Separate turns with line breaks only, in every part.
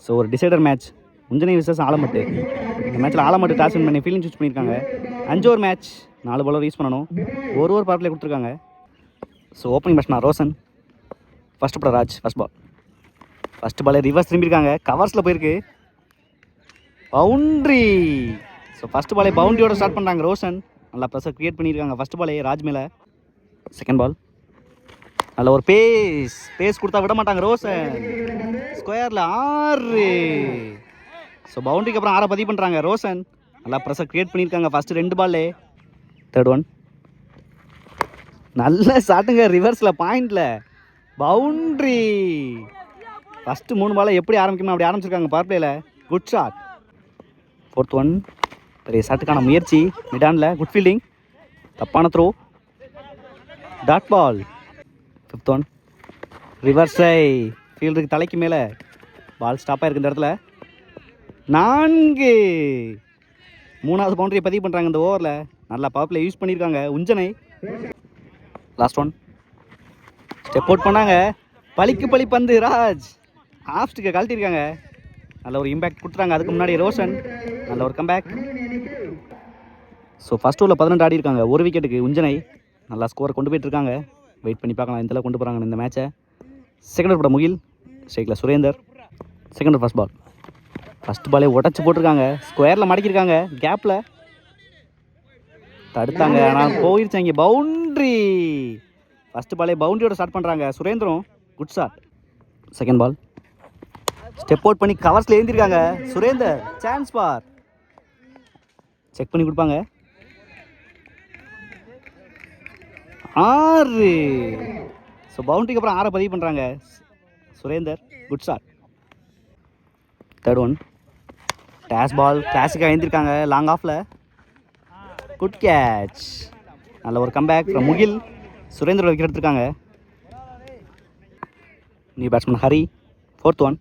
So ஒரு decider match முஞ்சனை versus ஆலமட்டு. இந்த மேட்ச்சில் ஆலமட்டு டாஸ் வின் பண்ணி ஃபீல்டிங் சூஸ் பண்ணியிருக்காங்க. 5 ஓவர் மேட்ச், 4 பாலர் யூஸ் பண்ணணும். ஒரு ஓவர் பவர் பிளே கொடுத்துருக்காங்க. So opening batsman Roshan, first படம் ராஜ், ஃபஸ்ட் பால். ஃபஸ்ட் பாலே ரிவர்ஸ் திரும்பியிருக்காங்க, கவர்ஸில் போயிருக்கு, பவுண்ட்ரி. ஸோ ஃபஸ்ட் பாலே பவுண்ட்ரியோட ஸ்டார்ட் பண்ணுறாங்க ரோஷன். நல்லா ப்ரெஷர் க்ரியேட் பண்ணியிருக்காங்க ஃபஸ்ட் பாலே ராஜ் மேலே. செகண்ட் பால் நல்ல ஒரு பேஸ் கொடுத்தா விட மாட்டாங்க ரோஷன். ஸ்கொயரில் 6. ஸோ பவுண்டரிக்கு அப்புறம் 6 பதிவு பண்ணுறாங்க ரோஷன். நல்லா ப்ரெஷர் க்ரியேட் பண்ணியிருக்காங்க ஃபஸ்ட்டு 2 பால்லே. தேர்ட் ஒன் நல்ல ஷாட்டுங்க, ரிவர்ஸில் பாயிண்டில் பவுண்ட்ரி. ஃபஸ்ட்டு 3 பாலை எப்படி ஆரம்பிக்கணும் அப்படி ஆரம்பிச்சிருக்காங்க பவர் பிளேயில். Good shot. ஃபோர்த் ஒன் பெரிய ஷாட்டுக்கான முயற்சி, மிடானில் குட் ஃபீல்டிங், தப்பான throw, dot ball. Fifth one ரிவர்ஸை ஃபீல்டுக்கு தலைக்கு மேலே பால் ஸ்டாப்பாக இருக்குது இந்த இடத்துல. 4. 3வது பவுண்டரியை பதிவு பண்ணுறாங்க இந்த ஓவரில். நல்லா பவர் பிளே யூஸ் பண்ணியிருக்காங்க Unjanai. Last one step out பண்ணாங்க, பலிக்கு பலி பந்து ராஜ் ஆஃப் ஸ்டிக்கை கழட்டியிருக்காங்க. நல்ல ஒரு இம்பேக்ட் கொடுத்துறாங்க. அதுக்கு முன்னாடி ரோஷன் நல்ல ஒரு கம்பேக். ஸோ ஃபஸ்ட் ஓவரில் 18 ஆடி இருக்காங்க, ஒரு விக்கெட்டுக்கு உஞ்சனை. நல்லா ஸ்கோரை கொண்டு போயிட்டுருக்காங்க. வெயிட் பண்ணி பார்க்கலாம் எந்தளவு கொண்டு போகிறாங்க இந்த மேட்சை. செகண்ட் ஓவர் முகில், ஸ்ட்ரைக்கில் Surendar. Second over first ball. First பாலே உடச்சி போட்டிருக்காங்க, ஸ்கொயரில் மடக்கியிருக்காங்க, கேப்பில் தடுத்தாங்க, ஆனால் போயிடுச்சு இங்கே பவுண்ட்ரி. ஃபஸ்ட்டு பாலே பவுண்ட்ரியோட ஸ்டார்ட் பண்ணுறாங்க சுரேந்தரும். Good shot. Second ball step out பண்ணி கவர்ஸில் எழுந்திருக்காங்க சுரேந்தர். சான்ஸ் பார் செக் பண்ணி கொடுப்பாங்க. 6. ஸோ பவுண்டரிக்கு அப்புறம் 6 பதிவு பண்ணுறாங்க Surendar. Good shot. Third one dash ball, கிளாசிக்காக எழுந்திருக்காங்க லாங் ஆஃபில். Good catch. நல்ல ஒரு கம்பேக் ஃப்ரம் முகில். சுரேந்தரோட விக்கெட் எடுத்திருக்காங்க. New batsman Hari. Fourth one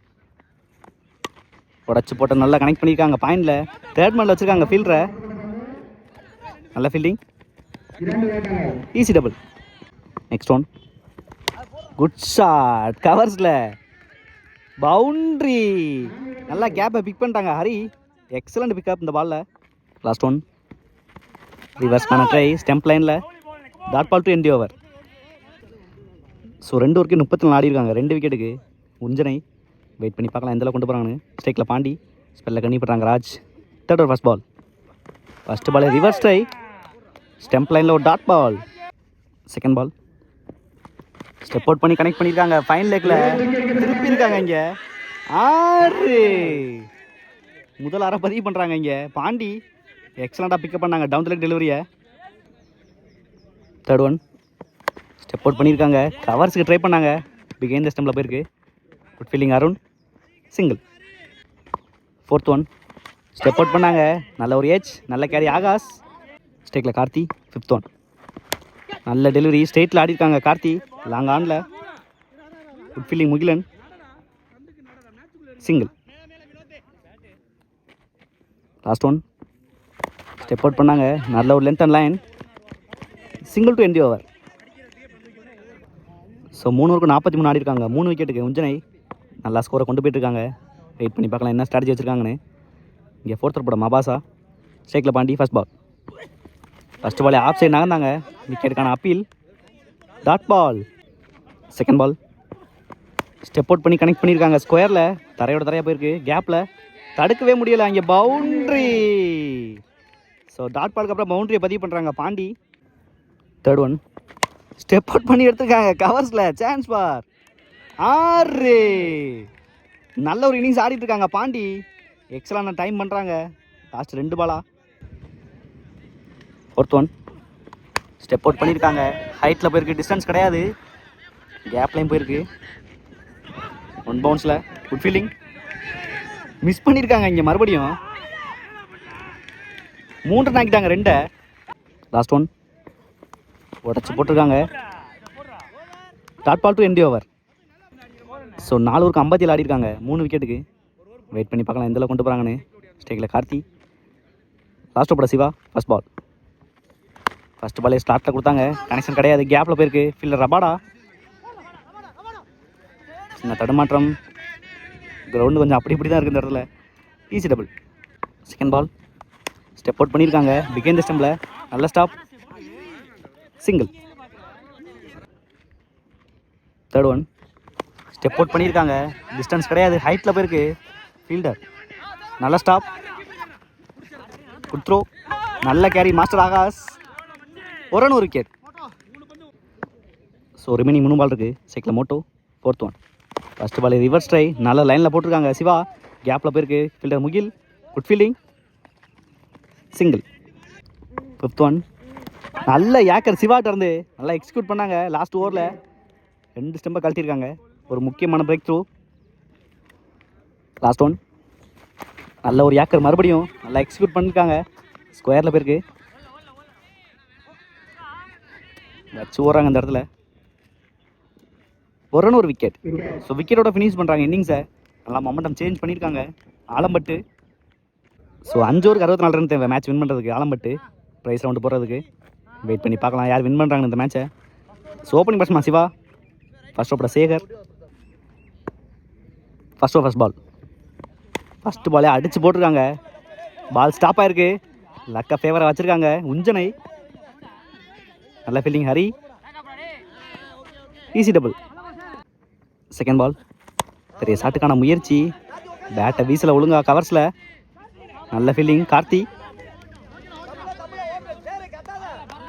உடச்சி போட்டு நல்லா கனெக்ட் பண்ணியிருக்காங்க பாயிண்டில். தேர்ட் மேனில் வச்சுருக்காங்க ஃபீல்டரை. நல்ல fielding, easy double. Next one good shot, கவர்ஸில் பவுண்ட்ரி. நல்லா கேப்பை பிக் பண்ணிட்டாங்க ஹரி. எக்ஸலண்ட் பிக்கப் இந்த பாலில். லாஸ்ட் ஒன் ரிவர்ஸ் பண்ண ட்ரை, ஸ்டெம்ப் லைனில், dot ball to end over. So 2 ஓவருக்கு 34 ஆடி இருக்காங்க, 2 விக்கெட்டுக்கு உஞ்சனை. வெயிட் பண்ணி பார்க்கலாம் எந்தளவு கொண்டு போகிறாங்கன்னு. ஸ்ட்ரைக்கில் பாண்டி, ஸ்பெல்லில் கண்ணி பண்ணுறாங்க Raj. Third over first ball. First ball reverse try, stump லைனில் ஒரு dot ball. Second ball step out பண்ணி கனெக்ட் பண்ணியிருக்காங்க ஃபைன் லெக்கில், திருப்பி இருக்காங்க இங்கே. 6. முதல் 6 பதிவு பண்ணுறாங்க இங்கே பாண்டி. எக்ஸலண்ட்டாக பிக்கப் பண்ணாங்க டவுன் த லெக் டெலிவரியை. தேர்ட் ஒன் ஸ்டெப் அவுட் பண்ணியிருக்காங்க, கவர்ஸுக்கு ட்ரை பண்ணாங்க, பிகைன் த ஸ்டெம்பில் போயிருக்கு. Good fielding Arun, single. Fourth one step out பண்ணாங்க, நல்ல ஒரு ஏஜ், நல்ல கேரி ஆகாஷ். ஸ்ட்ரைக்கில் கார்த்தி. ஃபிஃப்த் ஒன் நல்ல டெலிவரி, ஸ்ட்ரெயிட்டில் ஆடிருக்காங்க கார்த்தி லாங் ஆனில். Good fielding Mukilan, single. Last one step out பண்ணாங்க, நல்ல ஒரு length and line, single to end over. So 3 ஓவருக்கு 43 ஆடி இருக்காங்க, 3 விக்கெட்டுக்கு உஞ்சனை. நல்லா ஸ்கோரை கொண்டு போயிட்டுருக்காங்க. வெயிட் பண்ணி பார்க்கலாம் என்ன ஸ்ட்ராட்டஜி வச்சுருக்காங்கன்னு. இங்கே ஃபோர்த் ஓவர் போட மபாசா. ஸ்ட்ரைக்கில் பாண்டி. First ball. ஃபஸ்ட் பாலே ஆஃப் சைட் நகர்ந்தாங்க, விக்கெட்டுக்கான appeal, dot ball. Second ball step out பண்ணி கனெக்ட் பண்ணியிருக்காங்க ஸ்கொயரில், தரையோட தரையாக போயிருக்கு, கேப்பில் தடுக்கவே முடியலை அங்கே பவுண்ட்ரி. ஸோ டாட் பாலுக்கு அப்புறம் பவுண்ட்ரியை பதிவு பண்ணுறாங்க Pandi. Third one step out பண்ணி எடுத்துருக்காங்க கவர்ஸில், சான்ஸ் பார். 6. நல்ல ஒரு இன்னிங்ஸ் ஆடிட்டு இருக்காங்க பாண்டி. எக்ஸலான டைம் பண்ணுறாங்க last 2 Bala. Fourth one step out பண்ணியிருக்காங்க, ஹைட்டில் போயிருக்கு, டிஸ்டன்ஸ் கிடையாது, கேப்லையும் போயிருக்கு, 1 பவுன்ஸில். குட் ஃபீல்டிங், மிஸ் பண்ணியிருக்காங்க இங்கே மறுபடியும். 3 நாக்கிட்டாங்க 2. லாஸ்ட் ஒன் உடச்சி போட்டிருக்காங்க, dot ball to end over. So 4 ஓவருக்கு 57 ஆடி இருக்காங்க, 3 விக்கெட்டுக்கு. வெயிட் பண்ணி பார்க்கலாம் எந்தளவு கொண்டு போகிறாங்கன்னு. ஸ்ட்ரைக்கில் Karthi. Last over Siva. First ball. First பாலே ஸ்டார்ட்டில் கொடுத்தாங்க, கனெக்ஷன் கிடையாது, கேப்பில் போயிருக்கு, ஃபீல்டர் ரபாடா. சின்ன தடுமாற்றம், கிரவுண்டு கொஞ்சம் அப்படி இப்படி தான் இருக்குது இந்த இடத்துல. Easy double. Second ball step out பண்ணியிருக்காங்க பிகைன் த ஸ்டெம்பில். நல்ல stop. Single. Third one step out பண்ணியிருக்காங்க. டிஸ்டன்ஸ் கிடையாது, ஹைட்டில் போயிருக்கு. ஃபீல்டர் நல்ல ஸ்டாப். Good throw. நல்ல கேரி மாஸ்டர் ஆகாஷ். ஒரு ரன் ஒரு விக்கெட். ஸோ ரிமைனிங் 3 பால் இருக்குது. Cycle Moto. Fourth one first ball reverse try. நல்ல லைனில் போட்டிருக்காங்க சிவா. கேப்பில் போயிருக்கு. Fielder Mukil. Good fielding. Single. Fifth one நல்ல ஏக்கர் சிவாட்ட இருந்து நல்லா எக்ஸிக்யூட் பண்ணாங்க. லாஸ்ட் ஓவரில் 2 ஸ்டெம்பை கழட்டியிருக்காங்க. ஒரு முக்கியமான பிரேக் த்ரூ. லாஸ்ட் ஒன் நல்ல ஒரு ஏக்கர் மறுபடியும் நல்லா எக்ஸிக்யூட் பண்ணியிருக்காங்க. ஸ்கொயரில் போயிருக்கு. வச்சு ஓடுறாங்க இந்த இடத்துல. ஒரு ரன் ஒரு விக்கெட். ஸோ விக்கெட்டோட ஃபினிஷ் பண்ணுறாங்க இன்னிங்ஸை. நல்லா மொமெண்டம் சேஞ்ச் பண்ணியிருக்காங்க ஆலம்பட்டு. ஸோ 5 ஓவருக்கு 64 ரன் தேவை மேட்ச் வின் பண்ணுறதுக்கு. ஆலம்பட்டு ப்ரைஸ் ரவுண்டு போகிறதுக்கு வெயிட் பண்ணி பார்க்கலாம் யார் வின் பண்ணுறாங்க இந்த மேட்ச்சை. So opening batsman Siva. First ஓவரோட Sekar. First over first ball. First பாலே அடித்து போட்டிருக்காங்க. பால் ஸ்டாப் ஆகிருக்கு. லக்கை ஃபேவராக வச்சுருக்காங்க உஞ்சனை. நல்ல fielding Hari. Easy double. Second ball பெரிய ஷாட்டுக்கான முயற்சி. பேட்டை வீசில் ஒழுங்கா கவர்ஸில். நல்ல fielding Karthi.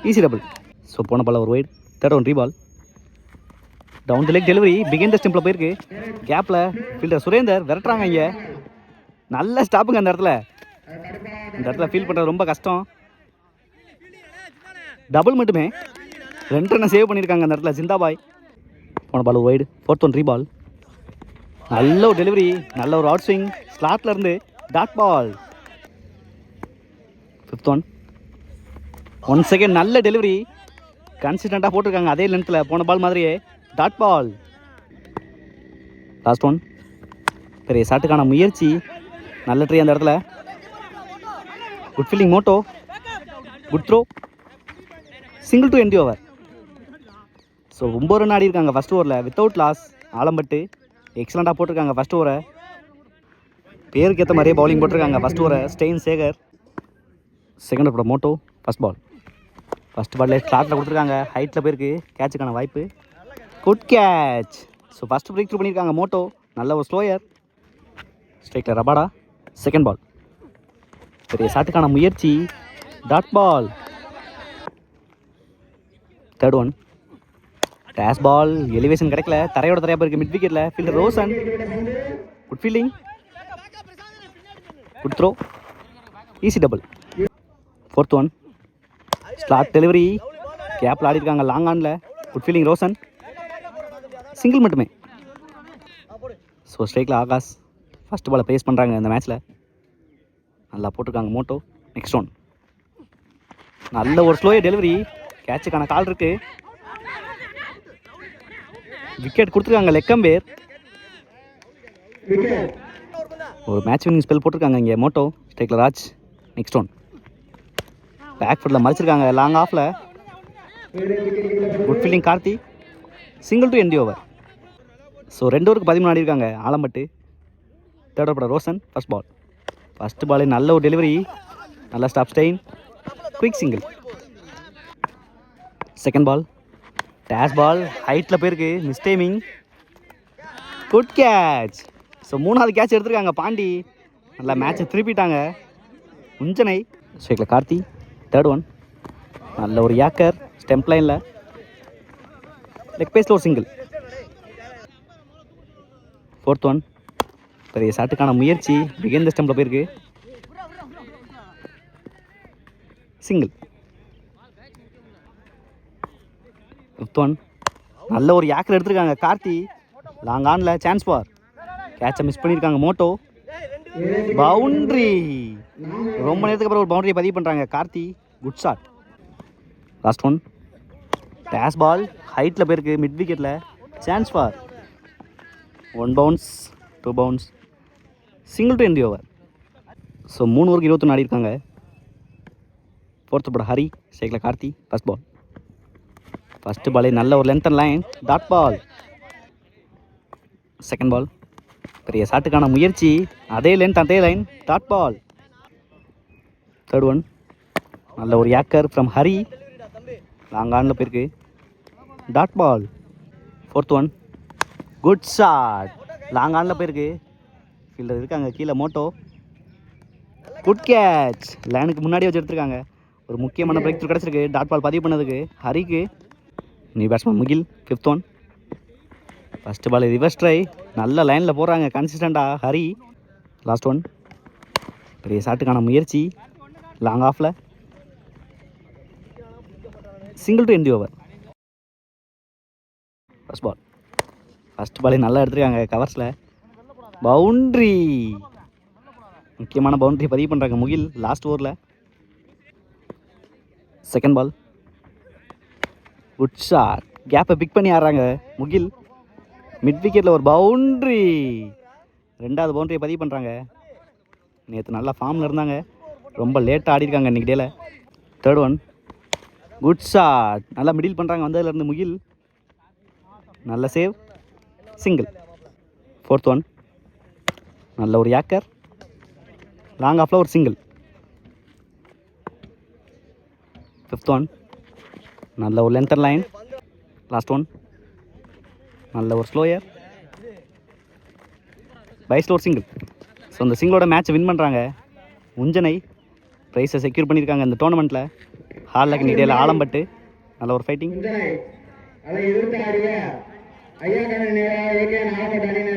Easy double. So போன பால் ஒரு வைட். தேர்ட் ஒன் ரீபால். டவுன் தி லெக் டெலிவரி பிகைன் த ஸ்டெம்பில் போயிருக்கு. கேப்பில் ஃபீல்டர் சுரேந்தர் விரட்டுறாங்க இங்கே. நல்ல ஸ்டாப்புங்க அந்த இடத்துல. இந்த இடத்துல ஃபீல் பண்ணுறது ரொம்ப கஷ்டம். டபுள் மட்டுமே 2 ரன்னை சேவ் பண்ணியிருக்காங்க அந்த இடத்துல ஜிந்தாபாய். போன பால் ஒரு வைடு. Fourth one ரீபால். நல்ல ஒரு டெலிவரி. நல்ல ஒரு அவுட் ஸ்விங் ஸ்லாட்டில் இருந்து. Dot ball. Fifth one 1 second நல்ல டெலிவரி. கன்சிஸ்டண்ட்டாக போட்டிருக்காங்க அதே லென்த்தில் போன பால் மாதிரியே. Dot ball. லாஸ்ட் ஒன் பெரிய ஷாட்டுக்கான முயற்சி. நல்ல ட்ரீ அந்த இடத்துல. குட் ஃபீல்டிங் மோட்டோ. Good throw. Single to end over. So 9 run ஆடி இருக்காங்க ஃபஸ்ட் ஓவரில் வித்தவுட் லாஸ். ஆலம்பட்டு எக்ஸலண்ட்டாக போட்டிருக்காங்க ஃபஸ்ட் ஓவரை. பேருக்கு ஏற்ற மாதிரியே பவுலிங் போட்டிருக்காங்க ஃபஸ்ட் ஓவரை. ஸ்டெயின் சேகர். செகண்ட் ஓவரோட மோட்டோ. First ball. ஃபஸ்ட் பால்ல ஸ்லாட்டில் கொடுத்துருக்காங்க. ஹைட்டில் போயிருக்கு. கேட்சுக்கான வாய்ப்பு. Good catch. So first breakthrough பண்ணியிருக்காங்க மோட்டோ. நல்ல ஒரு ஸ்லோயர். ஸ்ட்ரைக்கில் ரபாடா. செகண்ட் பால் பெரிய ஷாட்டுக்கான முயற்சி. Dot ball. Third one dash ball. Elevation கிடைக்கல. தரையோட தரையாக போயிருக்கு மிட் விக்கெட்டில். Fielder Rosan. Good fielding. Good throw. Easy double. Fourth one slot delivery. கேப்பில் ஆடிருக்காங்க லாங் ஆனில். Good fielding Rosan. சிங்கிள் மட்டுமே. ஸோ ஸ்ட்ரைக்கில் ஆகாஷ். ஃபஸ்ட் பாலை பேஸ் பண்ணுறாங்க இந்த மேட்ச்சில். நல்லா போட்டிருக்காங்க மோட்டோ. நெக்ஸ்ட் ஒன் நல்ல ஒரு ஸ்லோய டெலிவரி. கேட்சுக்கான கால் இருக்குது. விக்கெட் கொடுத்துருக்காங்க லெக்கம்பேர். ஒரு மேட்ச் வின்னிங் ஸ்பெல் போட்டிருக்காங்க இங்கே மோட்டோ. ஸ்ட்ரைக்கில் ராஜ். நெக்ஸ்ட் ஒன் பேக் ஃபுட்டில் மறைச்சிருக்காங்க லாங் ஆஃபில். Good fielding Karthi. Single to end over. So 2 ஓவருக்கு 13 ஆடிருக்காங்க Alampattu. Third over Rosan. First ball. First பாலே நல்ல ஒரு டெலிவரி. நல்ல stop Steyn. Quick single. Second ball dash ball. ஹைட்டில் போயிருக்கு. Miss timing. Good catch. So 3வது கேட்ச் எடுத்திருக்காங்க பாண்டி. நல்லா மேட்சை திருப்பிட்டாங்க உஞ்சனை. ஸ்ட்ரைக்கில் கார்த்தி. தேர்ட் ஒன் நல்ல ஒரு யாக்கர் ஸ்டெம்ப் லைனில். லெக் பேஸில் ஒரு சிங்கிள். ஃபோர்த் ஒன் பெரிய ஷாட்டுக்கான முயற்சி. பிகைன் த ஸ்டெம்பில் போயிருக்கு. சிங்கிள். ஃபிஃப்த் ஒன் நல்ல ஒரு யாக்கர் எடுத்திருக்காங்க கார்த்தி. லாங் ஆனில் சான்ஸ் பார். கேட்சை மிஸ் பண்ணியிருக்காங்க மோட்டோ. பவுண்ட்ரி. ரொம்ப நேரத்துக்கு அப்புறம் ஒரு பவுண்டரியை பதிவு பண்ணுறாங்க Karthi. Good shot. Last one dash ball. ஹைட்டில் போயிருக்கு மிட் விக்கெட்டில். Chance for 1 bounce 2 bounce. Single to end over. So 3 ஓவருக்கு 21 ஆடிருக்காங்க. ஃபோர்த் பால் ஹரி. ஸ்ட்ரைக்கில் கார்த்தி. First ball. ஃபஸ்ட்டு பாலே நல்ல ஒரு length and line. Dot ball. Second ball பெரிய ஷாட்டுக்கான முயற்சி, அதே லென்த் அதே line, dot ball. Third one, நல்ல ஒரு யாக்கர் ஃப்ரம் ஹரி, லாங் ஆனில் போயிருக்கு, dot ball. Fourth one, good shot, long ஆனில் போயிருக்கு, ஃபீல்டர் இருக்காங்க கீழே மோட்டோ, குட் கேட்ச், லைனுக்கு முன்னாடி வச்சு எடுத்துருக்காங்க. ஒரு முக்கியமான பிரேக் த்ரூ கிடச்சிருக்கு டாட் பால் பதிவு பண்ணதுக்கு ஹரிக்கு. New batsman Mukil. Fifth one, first ball reverse try, நல்ல லைனில் போடுறாங்க கன்சிஸ்டண்ட்டாக ஹரி. லாஸ்ட் ஒன், பெரிய ஷாட்டுக்கான முயற்சி, லாங் ஆஃபில், single to end the over. First பாலே நல்லா எடுத்துருக்காங்க கவர்ஸில், பவுண்ட்ரி, முக்கியமான பவுண்ட்ரி பதிவு பண்ணுறாங்க முகில் லாஸ்ட் ஓவரில். செகண்ட் பால், குட் ஷாட், கேப்பை பிக் பண்ணி ஆடுறாங்க முகில், மிட் விக்கெட்டில் ஒரு பவுண்ட்ரி, ரெண்டாவது பவுண்ட்ரியை பதிவு பண்ணுறாங்க. நேற்று நல்லா ஃபார்மில் இருந்தாங்க, ரொம்ப லேட்டாக ஆடிருக்காங்க இன்றைக்கி டேல. தேர்ட் ஒன், குட் ஷாட், நல்லா மிடில் பண்ணுறாங்க வந்ததுலேருந்து முகில், நல்ல சேவ், சிங்கிள். ஃபோர்த் ஒன், நல்ல ஒரு யாக்கர், லாங் ஆஃபில் ஒரு சிங்கிள். ஃபிஃப்த் ஒன், நல்ல ஒரு லென்த்தர் லைன், லாஸ்ட் ஒன், நல்ல ஒரு ஸ்லோயர், பைஸில் ஒரு சிங்கிள். ஸோ இந்த சிங்கிளோட மேட்ச் வின் பண்ணுறாங்க. உஞ்சனை ப்ரைஸை செக்யூர் பண்ணியிருக்காங்க இந்த டோர்னமெண்ட்டில். ஹார்ட் லக் இடையில ஆலம்பட்டு, நல்ல ஒரு ஃபைட்டிங்.